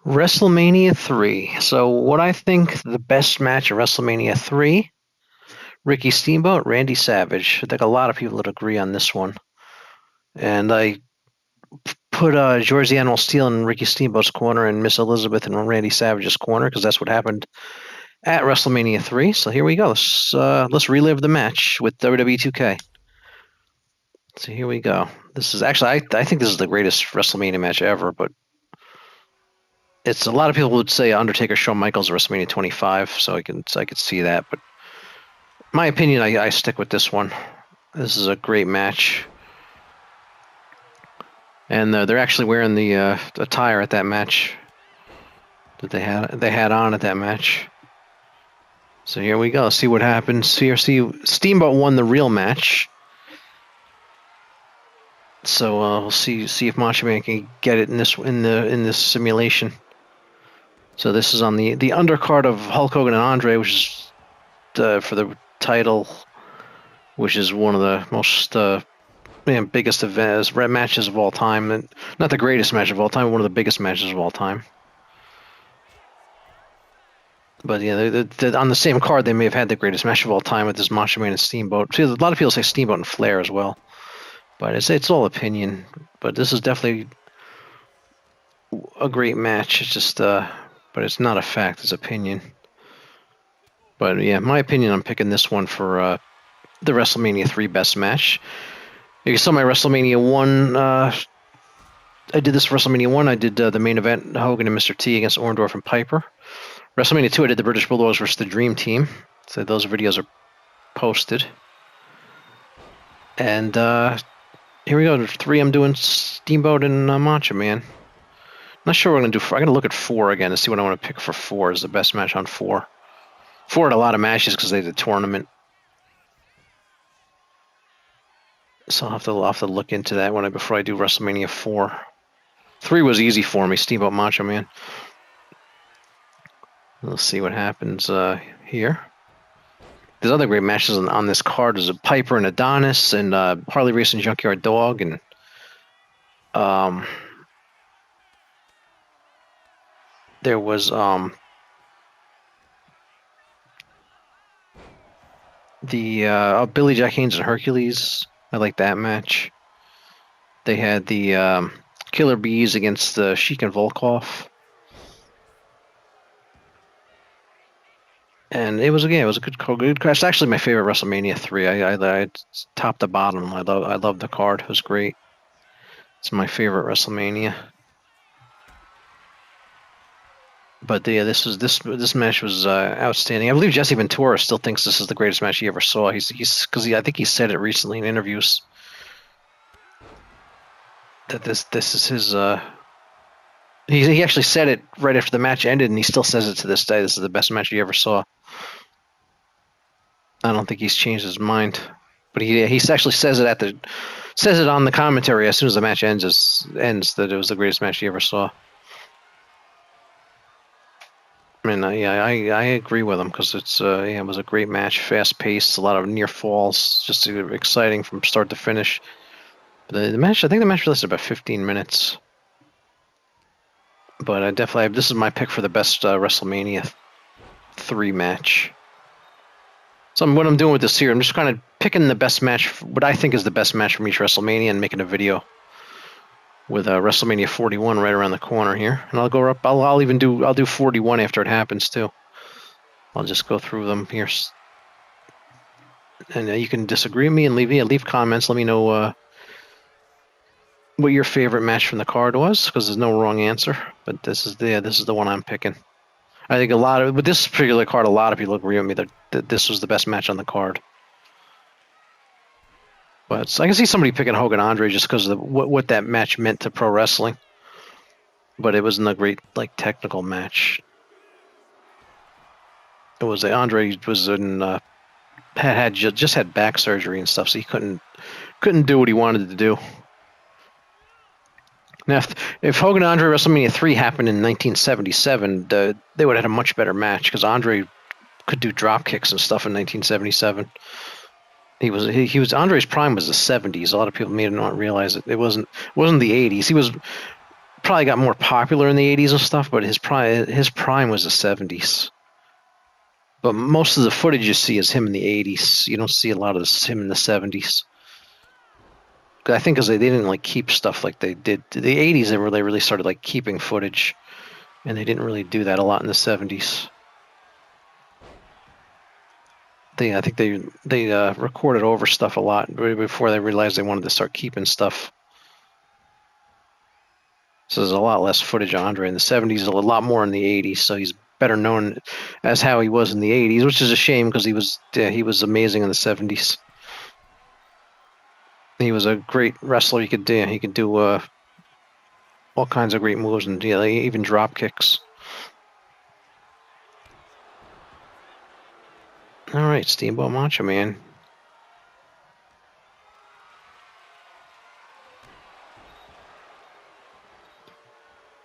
WrestleMania 3. So, what I think the best match of WrestleMania 3, Ricky Steamboat, Randy Savage. I think a lot of people would agree on this one. And I put George the Animal Steel in Ricky Steamboat's corner and Miss Elizabeth in Randy Savage's corner because that's what happened at WrestleMania 3. So, here we go. Let's relive the match with WWE 2K. So, here we go. This is actually, I think this is the greatest WrestleMania match ever, but it's a lot of people would say Undertaker Shawn Michaels WrestleMania 25, so I could see that, but my opinion, I stick with this one. This is a great match, and they're actually wearing the attire at that match that they had on at that match. So here we go. Let's see what happens here. See, Steamboat won the real match. So we'll see if Macho Man can get it in this simulation. So this is on the undercard of Hulk Hogan and Andre, which is for the title, which is one of the most biggest matches of all time, and not the greatest match of all time, but one of the biggest matches of all time. But yeah, on the same card, they may have had the greatest match of all time with this Macho Man and Steamboat. See, a lot of people say Steamboat and Flair as well, but it's all opinion. But this is definitely a great match. It's just but it's not a fact, it's opinion. But yeah, my opinion, I'm picking this one for the WrestleMania 3 best match. You saw my WrestleMania 1. I did this for WrestleMania 1. I did the main event, Hogan and Mr. T against Orndorff and Piper. WrestleMania 2, I did the British Bulldogs versus the Dream Team. So those videos are posted. And here we go. 3, I'm doing Steamboat and Macho Man. Not sure what I'm going to do. I'm going to look at 4 again and see what I want to pick for 4 as the best match on 4. 4 had a lot of matches because they did the tournament. So I'll have to look into that before I do WrestleMania 4. 3 was easy for me, Steamboat Macho Man. Let's see what happens here. There's other great matches on this card. There's a Piper and Adonis and Harley Race and Junkyard Dog and there was the Billy Jack Haynes and Hercules. I like that match. They had the Killer Bees against Sheik and Volkov. And it was a good card. It's actually my favorite WrestleMania 3. I top to bottom. I love the card. It was great. It's my favorite WrestleMania. But yeah, this match was outstanding. I believe Jesse Ventura still thinks this is the greatest match he ever saw. I think he said it recently in interviews that this is his. He actually said it right after the match ended, and he still says it to this day. This is the best match he ever saw. I don't think he's changed his mind, but he actually says it on the commentary as soon as the match ends that it was the greatest match he ever saw. I mean, I agree with him because it was a great match, fast paced, a lot of near falls, just exciting from start to finish. But the match, I think the match lasted about 15 minutes. But this is my pick for the best WrestleMania 3 match. So what I'm doing with this here, I'm just kind of picking the best match, what I think is the best match from each WrestleMania, and making a video with WrestleMania 41 right around the corner here. And I'll go up. I'll do 41 after it happens too. I'll just go through them here. And you can disagree with me and leave comments. Let me know what your favorite match from the card was, because there's no wrong answer. But this is the one I'm picking. I think with this particular card, a lot of people agree with me that this was the best match on the card. But I can see somebody picking Hogan Andre just because of what that match meant to pro wrestling. But it wasn't a great technical match. It was Andre was in just had back surgery and stuff, so he couldn't do what he wanted to do. Now, if Hogan and Andre WrestleMania 3 happened in 1977, they would have had a much better match because Andre could do drop kicks and stuff in 1977. He was Andre's prime was the 70s. A lot of people may not realize it. It wasn't the 80s. probably got more popular in the 80s and stuff, but his prime was the 70s. But most of the footage you see is him in the 80s. You don't see a lot of him in the 70s. I think because they didn't like keep stuff like they did. The 80s, they really started like keeping footage, and they didn't really do that a lot in the 70s. I think they recorded over stuff a lot before they realized they wanted to start keeping stuff. So there's a lot less footage of Andre in the 70s, a lot more in the 80s. So he's better known as how he was in the 80s, which is a shame because he was amazing in the 70s. He was a great wrestler. He could do all kinds of great moves and even drop kicks. All right, Steamboat Macho Man.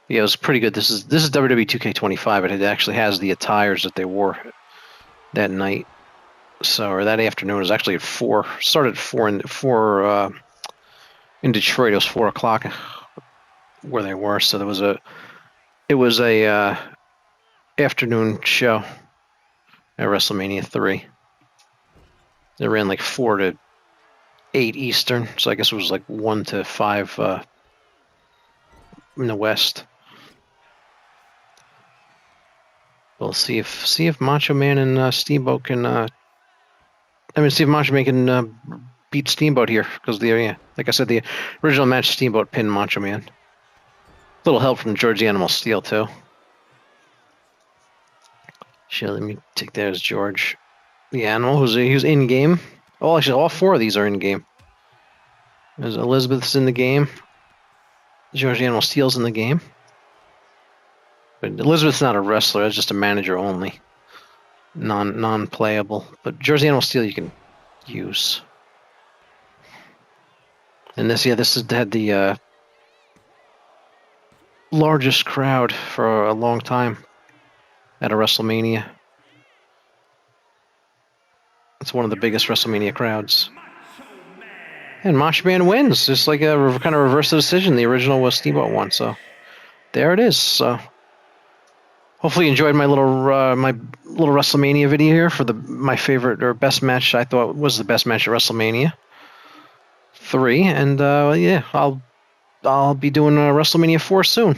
Yeah, it was pretty good. This is WWE 2K25. It actually has the attires that they wore that night. So, or that afternoon. It was actually at 4. Started at 4 in Detroit. It was 4 o'clock where they were. So it was a afternoon show at WrestleMania 3. They ran like 4 to 8 Eastern. So I guess it was like 1 to 5 in the West. We'll see if Macho Man and Steamboat can. See if Macho Man can beat Steamboat here because like I said, the original match Steamboat pinned Macho Man. A little help from George the Animal Steel too. Sure, let me take that as George the Animal, who's in game. Oh, actually, all 4 of these are in game. There's Elizabeth's in the game. George the Animal Steel's in the game. But Elizabeth's not a wrestler; it's just a manager only, non-playable. But George the Animal Steel you can use. And this had the largest crowd for a long time at a WrestleMania. It's one of the biggest WrestleMania crowds. And Macho Man wins, just like a kind of reverse the decision. The original was Steamboat won, so there it is. So hopefully you enjoyed my little WrestleMania video here for my favorite or best match. I thought was the best match at WrestleMania 3, and yeah, I'll be doing WrestleMania 4 soon.